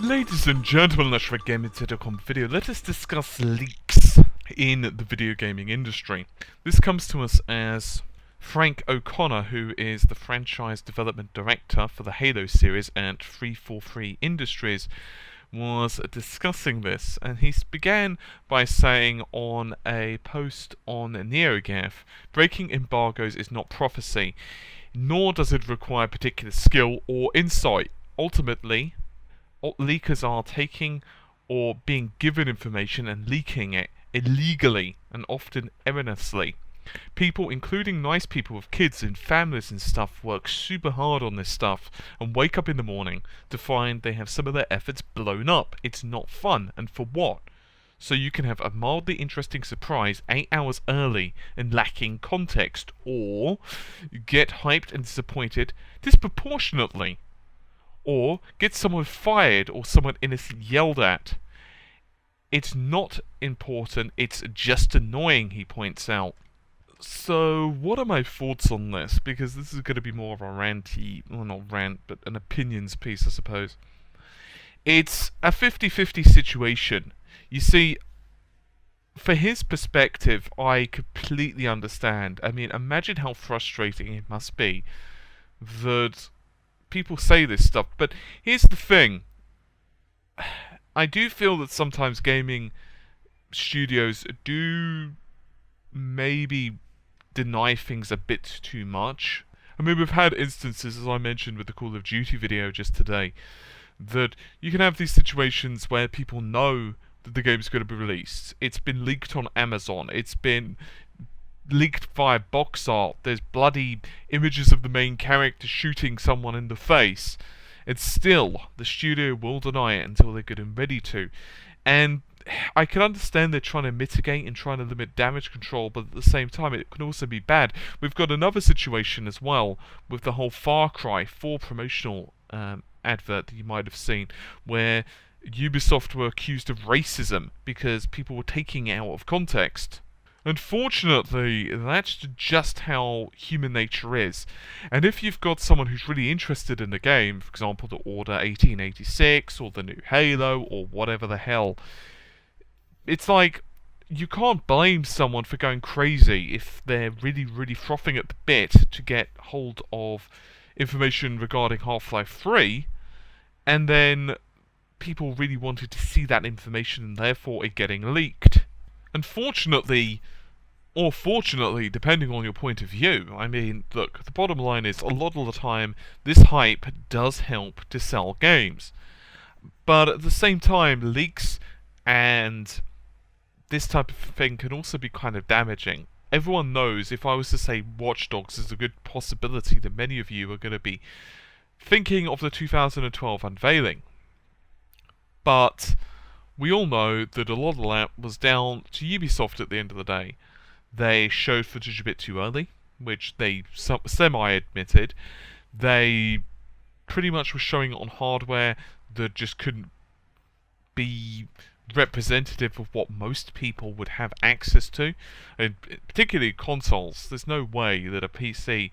Ladies and gentlemen, let's for gaming.com video. Let us discuss leaks in the video gaming industry. This comes to us as Frank O'Connor, who is the franchise development director for the Halo series at 343 Industries, was discussing this, and he began by saying on a post on NeoGAF, breaking embargoes is not prophecy, nor does it require particular skill or insight. Ultimately, leakers are taking or being given information and leaking it illegally and often erroneously. People, including nice people with kids and families and stuff, work super hard on this stuff and wake up in the morning to find they have some of their efforts blown up. It's not fun, and for what? So you can have a mildly interesting surprise 8 hours early and lacking context, or get hyped and disappointed disproportionately, or get someone fired or someone innocent yelled at. It's not important, it's just annoying, he points out. So, what are my thoughts on this? Because this is going to be more of a ranty, well, not rant, but an opinions piece, I suppose. It's a 50-50 situation. You see, for his perspective, I completely understand. I mean, imagine how frustrating it must be that people say this stuff. But here's the thing. I do feel that sometimes gaming studios do maybe deny things a bit too much. I mean, we've had instances, as I mentioned with the Call of Duty video just today, that you can have these situations where people know that the game's going to be released. It's been leaked on Amazon. It's been leaked via box art. There's bloody images of the main character shooting someone in the face. And still, the studio will deny it until they're good and ready to. And I can understand they're trying to mitigate and trying to limit damage control, but at the same time it can also be bad. We've got another situation as well with the whole Far Cry 4 promotional advert that you might have seen, where Ubisoft were accused of racism because people were taking it out of context. Unfortunately, that's just how human nature is. And if you've got someone who's really interested in the game, for example the Order 1886 or the new Halo or whatever the hell, it's like, you can't blame someone for going crazy if they're really frothing at the bit to get hold of information regarding Half-Life 3, and then people really wanted to see that information and therefore it getting leaked. Unfortunately, or fortunately, depending on your point of view, I mean, look, the bottom line is, a lot of the time, this hype does help to sell games. But at the same time, leaks and this type of thing can also be kind of damaging. Everyone knows, if I was to say Watch Dogs, there's a good possibility that many of you are going to be thinking of the 2012 unveiling. But we all know that a lot of that was down to Ubisoft at the end of the day. They showed footage a bit too early, which they semi-admitted. They pretty much were showing it on hardware that just couldn't be representative of what most people would have access to, and particularly consoles. There's no way that a PC,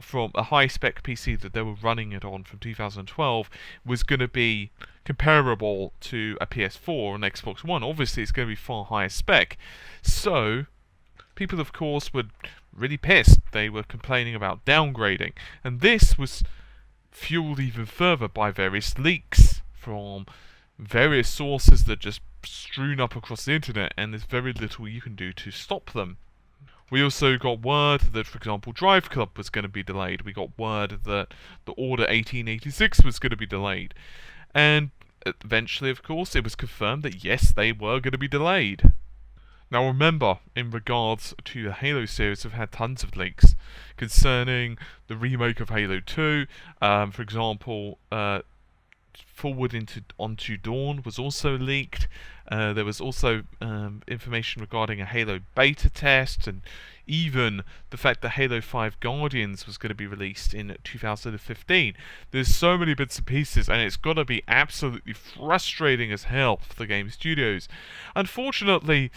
from a high-spec PC that they were running it on from 2012, was going to be comparable to a PS4 and Xbox One. Obviously, it's going to be far higher spec. So, people, of course, were really pissed. They were complaining about downgrading, and this was fueled even further by various leaks from various sources that just strewn up across the internet, and there's very little you can do to stop them. We also got word that, for example, Drive Club was going to be delayed. We got word that the Order 1886 was going to be delayed. And eventually, of course, it was confirmed that yes, they were going to be delayed. Now remember, in regards to the Halo series, we've had tons of leaks concerning the remake of Halo 2. For example, Forward onto Dawn was also leaked. There was also information regarding a Halo beta test, and even the fact that Halo 5 Guardians was going to be released in 2015. There's so many bits and pieces, and it's got to be absolutely frustrating as hell for the game studios. Unfortunately,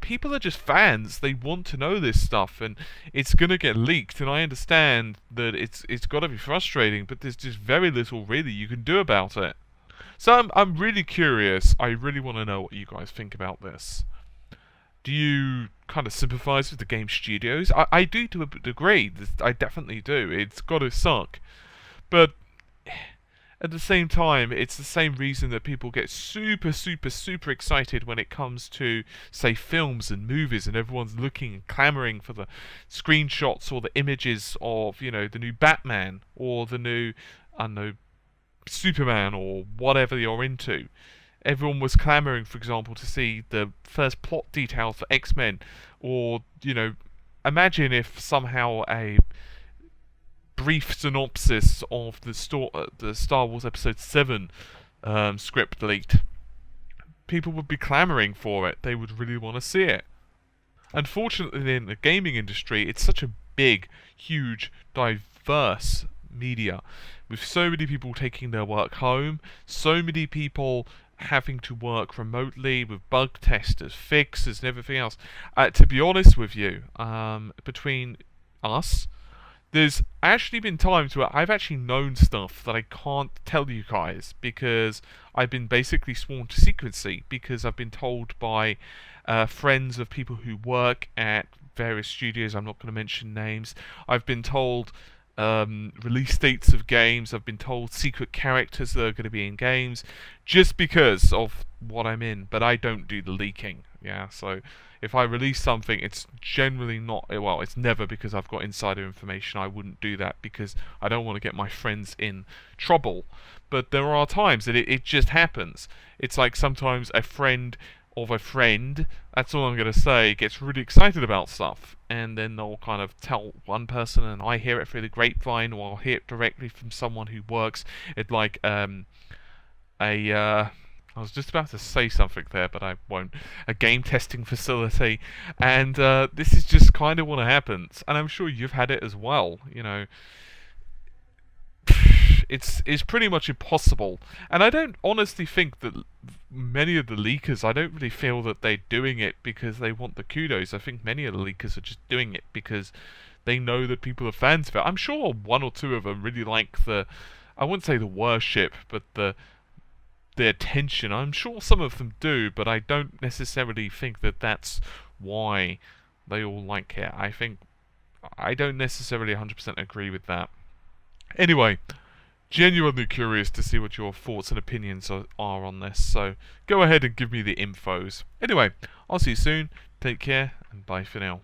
people are just fans. They want to know this stuff, and it's going to get leaked, and I understand that it's got to be frustrating, but there's just very little really you can do about it. So I'm really curious. I really want to know what you guys think about this. Do you kind of sympathise with the game studios? I do to a degree. I definitely do. It's got to suck. But at the same time, it's the same reason that people get super, super, super excited when it comes to, say, films and movies, and everyone's looking and clamoring for the screenshots or the images of, the new Batman or the new, I don't know, Superman or whatever you're into. Everyone was clamoring, for example, to see the first plot details for X-Men, or, imagine if somehow a brief synopsis of the Star Wars Episode 7 script leaked. People would be clamoring for it. They would really want to see it. Unfortunately, in the gaming industry, it's such a big, huge, diverse media, with so many people taking their work home, so many people having to work remotely with bug testers, fixers, and everything else. To be honest with you, between us, there's actually been times where I've actually known stuff that I can't tell you guys because I've been basically sworn to secrecy, because I've been told by friends of people who work at various studios. I'm not going to mention names. I've been told release dates of games. I've been told secret characters that are going to be in games just because of what I'm in, but I don't do the leaking. Yeah, so if I release something, it's generally not, well, it's never because I've got insider information. I wouldn't do that because I don't want to get my friends in trouble. But there are times that it just happens. It's like sometimes a friend of a friend, that's all I'm going to say, gets really excited about stuff, and then they'll kind of tell one person, and I hear it through the grapevine, or I'll hear it directly from someone who works at like I was just about to say something there, but I won't. A game testing facility, and this is just kind of what happens, and I'm sure you've had it as well. It's pretty much impossible, and I don't honestly think that many of the leakers, I don't really feel that they're doing it because they want the kudos. I think many of the leakers are just doing it because they know that people are fans of it. I'm sure one or two of them really like I wouldn't say the worship, but the attention. I'm sure some of them do, but I don't necessarily think that that's why they all like it. I don't necessarily 100% agree with that. Anyway, genuinely curious to see what your thoughts and opinions are on this, so go ahead and give me the infos. Anyway, I'll see you soon, take care, and bye for now.